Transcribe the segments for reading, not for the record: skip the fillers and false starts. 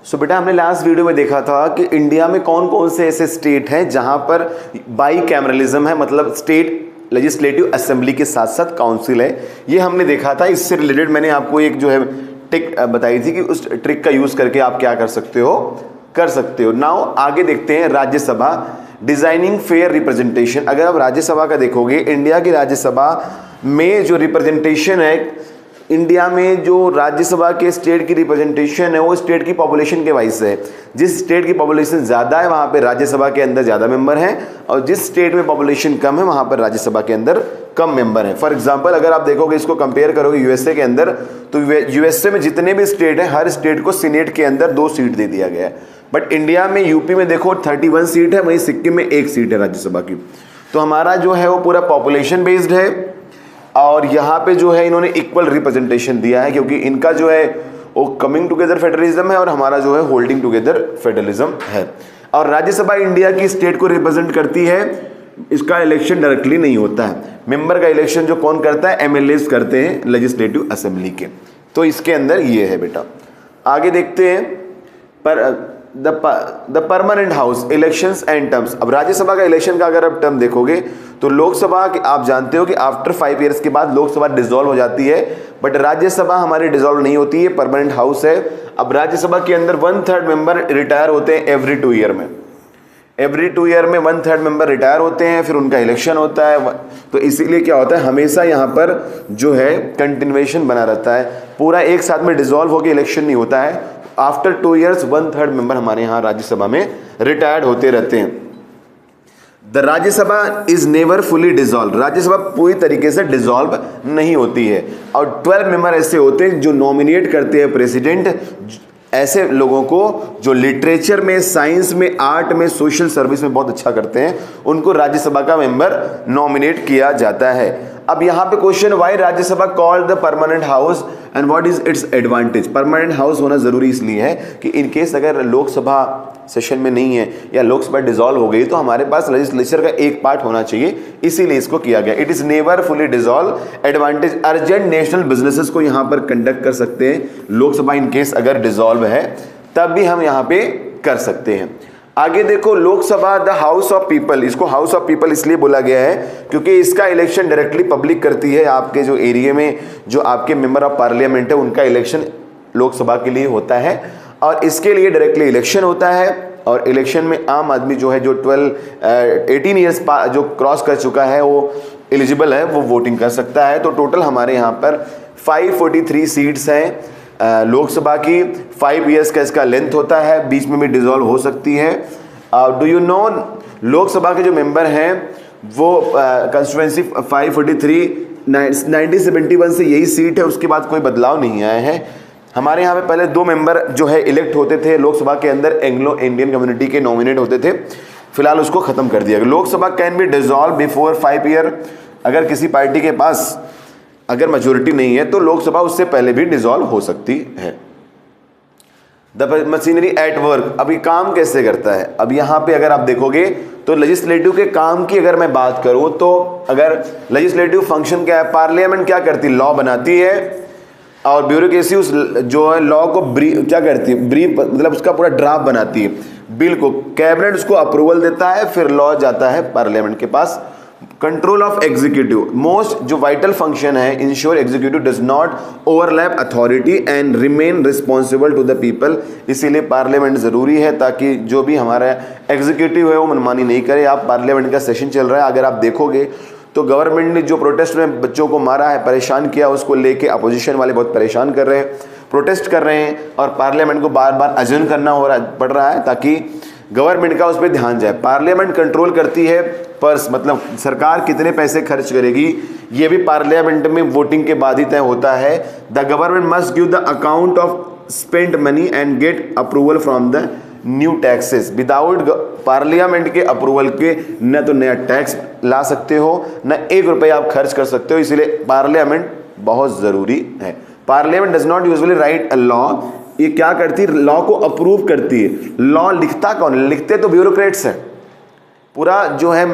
सो बेटा हमने last video में देखा था कि इंडिया में कौन कौन से ऐसे स्टेट हैं जहां पर बाई कैमरलिज्म है, मतलब स्टेट लेजिस्लेटिव असेंबली के साथ साथ काउंसिल है। ये हमने देखा था। इससे रिलेटेड मैंने आपको एक जो है ट्रिक बताई थी कि उस ट्रिक का यूज करके आप क्या कर सकते हो। नाउ आगे देखते हैं राज्यसभा डिजाइनिंग फेयर रिप्रेजेंटेशन। अगर आप राज्यसभा का देखोगे, इंडिया की राज्यसभा में जो रिप्रेजेंटेशन है, इंडिया में जो राज्यसभा के स्टेट की रिप्रेजेंटेशन है वो स्टेट की पॉपुलेशन के वाइज है। जिस स्टेट की पॉपुलेशन ज़्यादा है वहाँ पे राज्यसभा के अंदर ज़्यादा मेंबर हैं, और जिस स्टेट में पॉपुलेशन कम है वहाँ पर राज्यसभा के अंदर कम मेंबर हैं। फॉर एग्जांपल अगर आप देखोगे, इसको कंपेयर करोगे यूएसए के अंदर, तो यूएसए में जितने भी स्टेट हैं हर स्टेट को सीनेट के अंदर 2 सीट दे दिया गया है। बट इंडिया में यूपी में देखो 31 सीट है, वहीं सिक्किम में 1 सीट है राज्यसभा की। तो हमारा जो है वो पूरा पॉपुलेशन बेस्ड है, और यहाँ पे जो है इन्होंने इक्वल रिप्रेजेंटेशन दिया है, क्योंकि इनका जो है वो कमिंग टुगेदर फेडरलिज्म है और हमारा जो है होल्डिंग टुगेदर फेडरलिज्म है। और राज्यसभा इंडिया की स्टेट को रिप्रेजेंट करती है। इसका इलेक्शन डायरेक्टली नहीं होता है। मेंबर का इलेक्शन जो कौन करता है, एमएलएस करते हैं लेजिस्लेटिव असेंबली के। तो इसके अंदर ये है बेटा। आगे देखते हैं पर the permanent house elections and terms. अब राज्यसभा का इलेक्शन का अगर आप टर्म देखोगे तो लोकसभा आप जानते हो कि आफ्टर 5 ईयर्स के बाद लोकसभा डिसॉल्व हो जाती है, बट राज्यसभा हमारी डिसॉल्व नहीं होती है, परमानेंट हाउस है। अब राज्यसभा के अंदर 1/3 मेंबर रिटायर होते हैं एवरी 2 ईयर में। एवरी 2 ईयर में 1/3 मेंबर रिटायर होते हैं, फिर उनका इलेक्शन होता है। तो इसीलिए क्या होता है, हमेशा यहाँ पर जो है कंटिन्यूएशन बना रहता है। पूरा एक साथ में डिसॉल्व होकर इलेक्शन नहीं होता है। आफ्टर 2 ईयर्स 1/3 मेंबर हमारे यहाँ राज्यसभा में रिटायर्ड होते रहते हैं। The Rajya Sabha is never fully dissolve. Rajya Sabha पूरी तरीके से डिसॉल्व नहीं होती है। और 12 मेंबर ऐसे होते हैं जो नॉमिनेट करते हैं प्रेसिडेंट, ऐसे लोगों को जो लिटरेचर में, साइंस में, आर्ट में, सोशल सर्विस में बहुत अच्छा करते हैं, उनको राज्यसभा का मेंबर नॉमिनेट किया जाता है। अब यहाँ पे question, why Rajya Sabha called the permanent house and what is it's advantage. Permanent house होना जरूरी इसलिए है कि इन केस अगर लोकसभा सेशन में नहीं है या लोकसभा डिसॉल्व हो गई तो हमारे पास लेजिस्लेचर का एक पार्ट होना चाहिए, इसीलिए इसको किया गया। It is never fully dissolve. Advantage, urgent national businesses को यहाँ पर कंडक्ट कर सकते हैं। लोकसभा इन केस अगर डिसॉल्व है तब भी हम यहाँ पे कर सकते हैं। आगे देखो, Lok Sabha the house of people. इसको हाउस ऑफ पीपल इसलिए बोला गया है क्योंकि इसका इलेक्शन डायरेक्टली पब्लिक करती है। आपके जो एरिया में जो आपके मेंबर ऑफ पार्लियामेंट है उनका इलेक्शन लोकसभा के लिए होता है, और इसके लिए डायरेक्टली इलेक्शन होता है। और इलेक्शन में आम आदमी जो है जो 18 ईयर्स जो क्रॉस कर चुका है वो एलिजिबल है, वो वोटिंग कर सकता है। तो टोटल हमारे यहाँ पर 543 सीट्स हैं लोकसभा की। 5 ईयर्स का इसका लेंथ होता है, बीच में भी डिसॉल्व हो सकती है। डू यू नो, लोकसभा के जो मेंबर हैं वो कंस्टिट्यूएंसी 543 1971 से यही सीट है, उसके बाद कोई बदलाव नहीं आए हैं। हमारे यहाँ पे पहले 2 मेंबर जो है इलेक्ट होते थे लोकसभा के अंदर, एंग्लो इंडियन कम्युनिटी के नॉमिनेट होते थे। फिलहाल उसको खत्म कर दिया गया। Lok Sabha can be dissolve before 5 year. अगर किसी पार्टी के पास अगर मेजोरिटी नहीं है तो लोकसभा उससे पहले भी डिसॉल्व हो सकती है। The machinery at work. अब ये काम कैसे करता है, अब यहाँ पे अगर आप देखोगे तो लेजिस्लेटिव के काम की अगर मैं बात करूँ तो अगर लेजिस्लेटिव फंक्शन क्या है, पार्लियामेंट क्या करती है, लॉ बनाती है, और ब्यूरोक्रेसी उस जो है लॉ को क्या करती है, ब्रीफ मतलब उसका पूरा ड्राफ्ट बनाती है, बिल को कैबिनेट उसको अप्रूवल देता है, फिर लॉ जाता है पार्लियामेंट के पास। कंट्रोल ऑफ एग्जीक्यूटिव, मोस्ट जो वाइटल फंक्शन है, ensure executive does not overlap authority and remain responsible to the people. इसीलिए पार्लियामेंट जरूरी है ताकि जो भी हमारा एग्जीक्यूटिव है वो मनमानी नहीं करे। आप पार्लियामेंट का सेशन चल रहा है, अगर आप देखोगे तो गवर्नमेंट ने जो प्रोटेस्ट में बच्चों को मारा है, परेशान किया, उसको लेके अपोजिशन वाले बहुत परेशान कर रहे हैं, प्रोटेस्ट कर रहे हैं, और पार्लियामेंट को बार बार अजर्न करना पड़ रहा है ताकि गवर्नमेंट का उस पर ध्यान जाए। पार्लियामेंट कंट्रोल करती है पर्स, मतलब सरकार कितने पैसे खर्च करेगी ये भी पार्लियामेंट में वोटिंग के बाद ही तय होता है। The government must give the account of spent money and get approval from the new taxes. Without parliament के अप्रूवल के न तो नया टैक्स ला सकते हो, न 1 रुपया आप खर्च कर सकते हो। इसलिए पार्लियामेंट बहुत ज़रूरी है। Parliament does not usually right a law. ये क्या करती है, लॉ को अप्रूव करती है। लॉ लिखता कौन है, लिखते तो ब्यूरोक्रेट्स हैं, पूरा जो है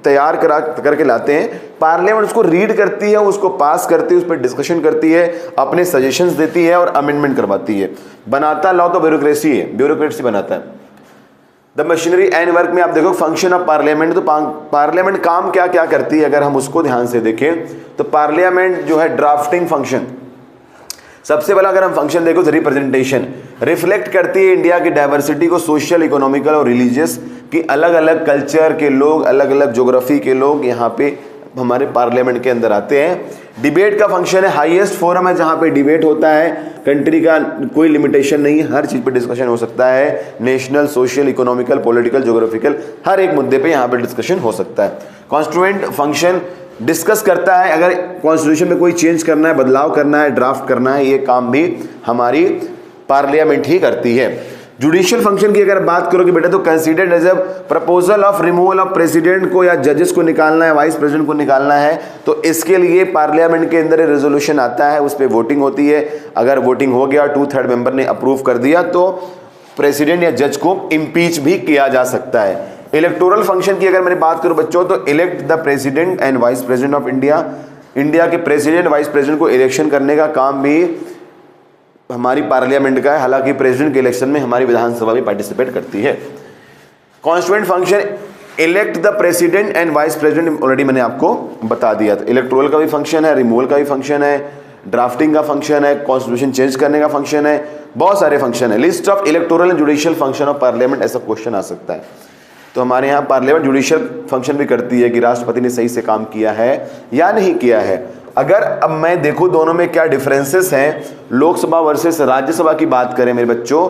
तैयार करके लाते हैं, पार्लियामेंट उसको रीड करती है, उसको पास करती है, उस पर डिस्कशन करती है, अपने सजेशंस देती है और अमेंडमेंट करवाती है। बनाता लॉ तो ब्यूरोक्रेसी है, ब्यूरोक्रेसी बनाता है। द मशीनरी एंड वर्क में आप देखो फंक्शन ऑफ पार्लियामेंट, तो पार्लियामेंट काम क्या क्या करती है अगर हम उसको ध्यान से देखें तो पार्लियामेंट जो है ड्राफ्टिंग फंक्शन, सबसे पहला अगर हम फंक्शन देखो तो रिप्रेजेंटेशन, रिफ्लेक्ट करती है इंडिया की डाइवर्सिटी को, सोशल, इकोनॉमिकल और रिलीजियस की अलग अलग कल्चर के लोग, अलग अलग ज्योग्राफी के लोग यहाँ पे हमारे पार्लियामेंट के अंदर आते हैं। डिबेट का फंक्शन है, हाईएस्ट फोरम है जहाँ पे डिबेट होता है, कंट्री का कोई लिमिटेशन नहीं है, हर चीज़ पे डिस्कशन हो सकता है, national, social, economical, political, geographical, हर एक मुद्दे पे यहाँ पे डिस्कशन हो सकता है। कॉन्स्टिट्यूएंट फंक्शन डिस्कस करता है अगर कॉन्स्टिट्यूशन में कोई चेंज करना है, बदलाव करना है, ड्राफ्ट करना है, ये काम भी हमारी पार्लियामेंट ही करती है। जुडिशियल फंक्शन की अगर बात करोगे बेटा तो considered as a proposal of removal of president को या जजेस को निकालना है, वाइस प्रेसिडेंट को निकालना है, तो इसके लिए पार्लियामेंट के अंदर रेजोल्यूशन आता है, उस पर वोटिंग होती है। अगर वोटिंग हो गया, 2/3 मेंबर ने अप्रूव कर दिया तो प्रेसिडेंट या जज को इम्पीच भी किया जा सकता है। इलेक्टोरल फंक्शन की अगर मैंने बात करूं बच्चों तो elect the president and vice president of India, India के प्रेसिडेंट वाइस प्रेसिडेंट को इलेक्शन करने का काम भी हमारी पार्लियामेंट का है। हालांकि प्रेसिडेंट के इलेक्शन में हमारी विधानसभा भी पार्टिसिपेट करती है। Constituent function elect the president and vice president, already मैंने आपको बता दिया था। इलेक्टोरल का भी फंक्शन है, रिमूवल का भी फंक्शन है, ड्राफ्टिंग का फंक्शन है, कॉन्स्टिट्यूशन चेंज करने का फंक्शन है, बहुत सारे फंक्शन है। List of electoral and judicial function of parliament, ऐसा क्वेश्चन आ सकता है। तो हमारे यहाँ पार्लियामेंट जुडिशियल फंक्शन भी करती है कि राष्ट्रपति ने सही से काम किया है या नहीं किया है। अगर अब मैं देखूं दोनों में क्या डिफरेंसेस हैं, लोकसभा वर्सेस राज्यसभा की बात करें मेरे बच्चों,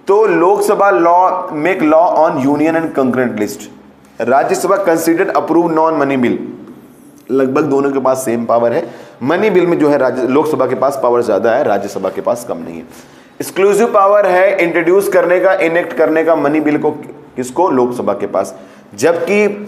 तो Lok Sabha law make law on union and concurrent list, Rajya Sabha considered approve non money bill. लगभग दोनों के पास सेम पावर है। मनी बिल में जो है लोकसभा के पास पावर ज्यादा है, राज्यसभा के पास कम नहीं है। एक्सक्लूसिव पावर है इंट्रोड्यूस करने का, इनेक्ट करने का मनी बिल को, किसको, लोकसभा के पास। जबकि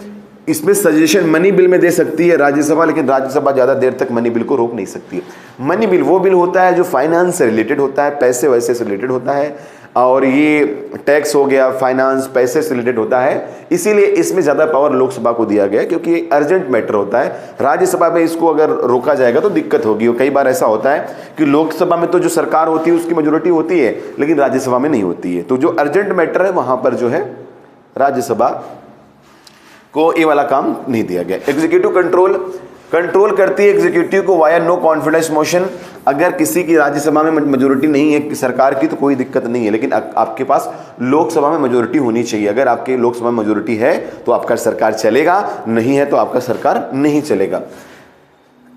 इसमें सजेशन मनी बिल में दे सकती है राज्यसभा, लेकिन राज्यसभा ज्यादा देर तक मनी बिल को रोक नहीं सकती है। मनी बिल वो बिल होता है जो फाइनेंस से रिलेटेड होता है, पैसे वैसे से रिलेटेड होता है, और ये टैक्स हो गया, फाइनेंस, पैसे से रिलेटेड होता है, इसीलिए इसमें ज्यादा पावर लोकसभा को दिया गया, क्योंकि ये अर्जेंट मैटर होता है। राज्यसभा में इसको अगर रोका जाएगा तो दिक्कत होगी। कई बार ऐसा होता है कि लोकसभा में तो जो सरकार होती है उसकी मेजोरिटी होती है, लेकिन राज्यसभा में नहीं होती है। तो जो अर्जेंट मैटर है वहां पर जो है राज्यसभा को ये वाला काम नहीं दिया गया। एग्जीक्यूटिव कंट्रोल करती है एग्जीक्यूटिव को वाया नो कॉन्फिडेंस मोशन। अगर किसी की राज्यसभा में मेजोरिटी नहीं है सरकार की तो कोई दिक्कत नहीं है, लेकिन आपके पास लोकसभा में मेजोरिटी होनी चाहिए। अगर आपके लोकसभा में मेजोरिटी है तो आपका सरकार चलेगा, नहीं है तो आपका सरकार नहीं चलेगा।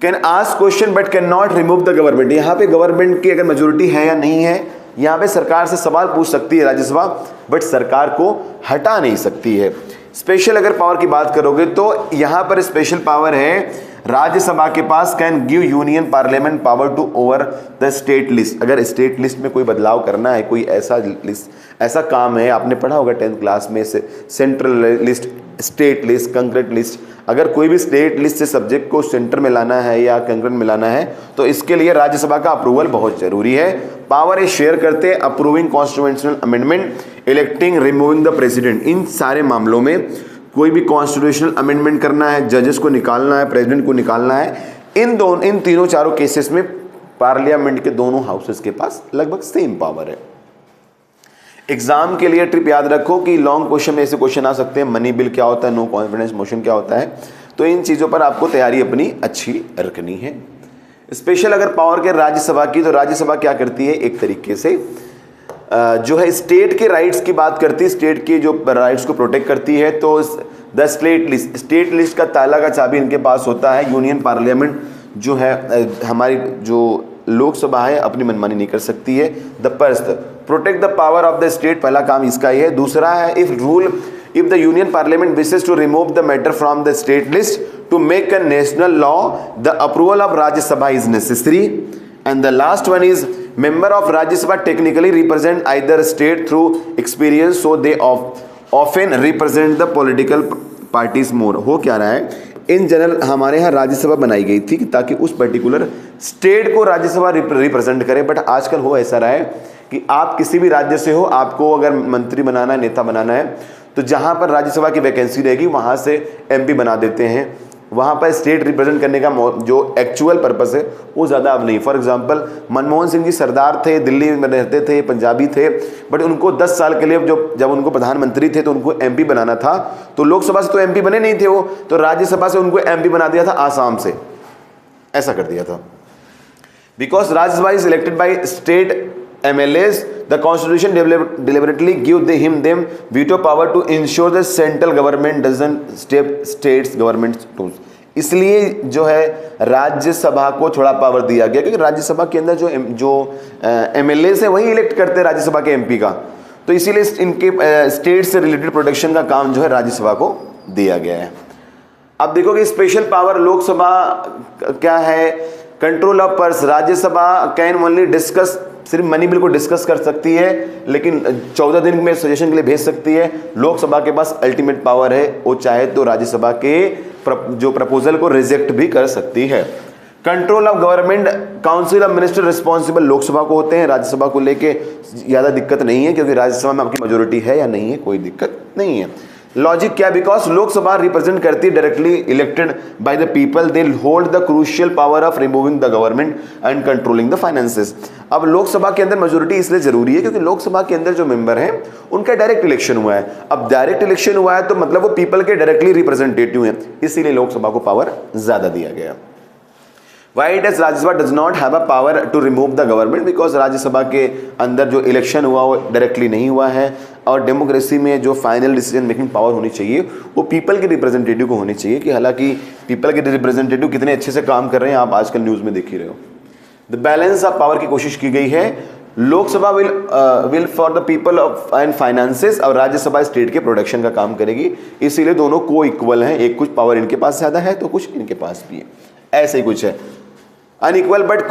Can ask question but can not remove the government. यहाँ पे गवर्नमेंट की अगर मेजोरिटी है या नहीं है, यहाँ पे सरकार से सवाल पूछ सकती है राज्यसभा, बट सरकार को हटा नहीं सकती है। स्पेशल अगर पावर की बात करोगे तो यहाँ पर स्पेशल पावर है राज्यसभा के पास, can give union parliament power to over the state list. अगर स्टेट लिस्ट में कोई बदलाव करना है, कोई ऐसा काम है, आपने पढ़ा होगा 10th क्लास में से, central list, state list, concurrent list, अगर कोई भी स्टेट लिस्ट से सब्जेक्ट को सेंटर में लाना है या कंकरेंट में लाना है तो इसके लिए राज्यसभा का अप्रूवल बहुत जरूरी है। पावर ये शेयर करते हैं approving constitutional amendment, electing, removing the president. इन सारे मामलों में कोई भी कॉन्स्टिट्यूशनल अमेंडमेंट करना है, जजेस को निकालना है, प्रेसिडेंट को निकालना है, इन तीनों चारों केसेस में पार्लियामेंट के दोनों हाउसेस के पास लगभग सेम पावर है। एग्जाम के लिए ट्रिप याद रखो कि लॉन्ग क्वेश्चन में ऐसे क्वेश्चन आ सकते हैं, मनी बिल क्या होता है, नो कॉन्फिडेंस मोशन क्या होता है, तो इन चीजों पर आपको तैयारी अपनी अच्छी रखनी है। स्पेशल अगर पावर के राज्यसभा की, तो राज्यसभा क्या करती है, एक तरीके से जो है स्टेट के राइट्स की बात करती है, स्टेट के जो राइट्स को प्रोटेक्ट करती है। तो द स्टेट लिस्ट का ताला का चाबी इनके पास होता है। यूनियन पार्लियामेंट जो है हमारी जो लोकसभा है अपनी मनमानी नहीं कर सकती है। The first protect the power of the state, पहला काम इसका ही है। दूसरा है if the union parliament wishes to remove the matter from the state list to make a national law, the approval of Rajya Sabha is necessary. And the last one is member of Rajya Sabha technically represent either state through experience, so they often represent the political parties more। हो क्या रहा है, in general हमारे यहाँ राज्यसभा बनाई गई थी ताकि उस पर्टिकुलर स्टेट को राज्यसभा रिप्रेजेंट करे, बट आजकल हो ऐसा रहा है कि आप किसी भी राज्य से हो, आपको अगर मंत्री बनाना है, नेता बनाना है, तो जहाँ पर राज्यसभा की वैकेंसी रहेगी वहाँ से MP बना देते हैं, वहाँ पर स्टेट रिप्रेजेंट करने का जो एक्चुअल पर्पस है वो ज़्यादा अब नहीं। फॉर एग्जांपल मनमोहन सिंह जी सरदार थे, दिल्ली में रहते थे, पंजाबी थे, बट उनको 10 साल के लिए जब उनको प्रधानमंत्री थे तो उनको MP बनाना था, तो लोकसभा से तो MP बने नहीं थे वो, तो राज्यसभा से उनको MP बना दिया था आसाम से, ऐसा कर दिया था। Because Rajya Sabha is elected by state MLAs, the Constitution deliberately give them veto power to ensure the central government doesn't step states government tools। इसलिए जो है राज्यसभा को थोड़ा पावर दिया गया, क्योंकि राज्यसभा के अंदर जो MLAs है वही इलेक्ट करते हैं राज्यसभा के MP का, तो इसीलिए इनके स्टेट से रिलेटेड प्रोटेक्शन का काम जो है राज्यसभा को दिया गया है। अब देखो कि स्पेशल पावर लोकसभा क्या है, control of purse. Rajya Sabha can only discuss, सिर्फ मनी बिल को डिस्कस कर सकती है, लेकिन 14 दिन में सजेशन के लिए भेज सकती है। लोकसभा के पास अल्टीमेट पावर है, वो चाहे तो राज्यसभा के जो प्रपोजल को रिजेक्ट भी कर सकती है। Control of government, council of minister responsible Lok Sabha को होते हैं, राज्यसभा को लेके ज़्यादा दिक्कत नहीं है, क्योंकि राज्यसभा में आपकी मेजोरिटी है या नहीं है, कोई दिक्कत नहीं है। लॉजिक क्या, बिकॉज लोकसभा रिप्रेजेंट करती है directly elected by the people, they hold the crucial power of removing the government and controlling the finances. अब लोकसभा के अंदर मेजोरिटी इसलिए जरूरी है क्योंकि लोकसभा के अंदर जो मेंबर हैं उनका डायरेक्ट इलेक्शन हुआ है। अब डायरेक्ट इलेक्शन हुआ है तो मतलब वो पीपल के डायरेक्टली रिप्रेजेंटेटिव हैं, इसीलिए लोकसभा को पावर ज्यादा दिया गया। Why does Rajya Sabha does not have a power to remove the government? Because Rajya Sabha के अंदर जो इलेक्शन हुआ वो डायरेक्टली नहीं हुआ है, और डेमोक्रेसी में जो फाइनल डिसीजन मेकिंग पावर होनी चाहिए वो पीपल के रिप्रेजेंटेटिव को होनी चाहिए। कि हालांकि पीपल के रिप्रेजेंटेटिव कितने अच्छे से काम कर रहे हैं आप आजकल न्यूज़ में देख ही रहे हो। द बैलेंस ऑफ पावर की कोशिश की गई है। Lok Sabha will for the people of and finances, और राज्यसभा स्टेट के प्रोडक्शन का काम करेगी, इसीलिए दोनों को इक्वल हैं। एक कुछ पावर इनके पास ज़्यादा है तो कुछ इनके पास भी है, ऐसे ही कुछ है। अनइक्वल बट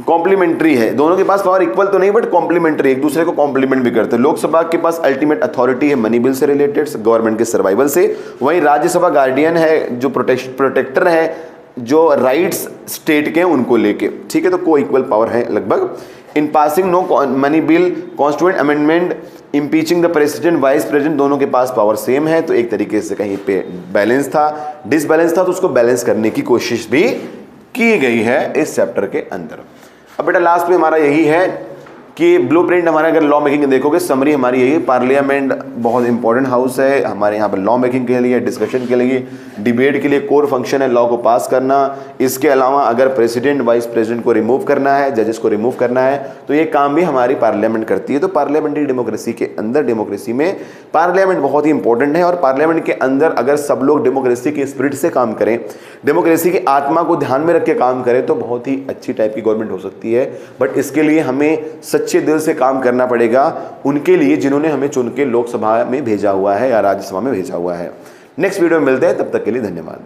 कॉम्प्लीमेंट्री है, दोनों के पास पावर इक्वल तो नहीं बट कॉम्प्लीमेंट्री, एक दूसरे को कॉम्प्लीमेंट भी करते हैं। लोकसभा के पास अल्टीमेट अथॉरिटी है मनी बिल से रिलेटेड, गवर्नमेंट के सर्वाइवल से, वहीं राज्यसभा गार्डियन है, जो प्रोटेक्टर है जो राइट्स स्टेट के उनको लेके, ठीक है। तो को इक्वल पावर है लगभग। In passing no money bill, constituent amendment, impeaching the president, vice president, दोनों के पास पावर सेम है। तो एक तरीके से कहीं पे बैलेंस था, डिसबैलेंस था, तो उसको बैलेंस करने की कोशिश भी की गई है इस चैप्टर के अंदर। अब बेटा लास्ट में हमारा यही है कि ब्लूप्रिंट हमारा, अगर लॉ मेकिंग देखोगे समरी हमारी यही, पार्लियामेंट बहुत इंपॉर्टेंट हाउस है हमारे यहाँ पर लॉ मेकिंग के लिए, डिस्कशन के लिए, डिबेट के लिए कोर फंक्शन है लॉ को पास करना। इसके अलावा अगर प्रेसिडेंट वाइस प्रेसिडेंट को रिमूव करना है, जजेस को रिमूव करना है, तो ये काम भी हमारी पार्लियामेंट करती है। तो पार्लियामेंट्री डेमोक्रेसी के अंदर, डेमोक्रेसी में पार्लियामेंट बहुत ही इंपॉर्टेंट है, और पार्लियामेंट के अंदर अगर सब लोग डेमोक्रेसी के स्पिरिट से काम करें, डेमोक्रेसी की आत्मा को ध्यान में रख के काम करें, तो बहुत ही अच्छी टाइप की गवर्नमेंट हो सकती है। बट इसके लिए हमें सच्चे दिल से काम करना पड़ेगा उनके लिए जिन्होंने हमें चुन के लोकसभा में भेजा हुआ है या राज्यसभा में भेजा हुआ है। नेक्स्ट वीडियो में मिलते हैं, तब तक के लिए धन्यवाद।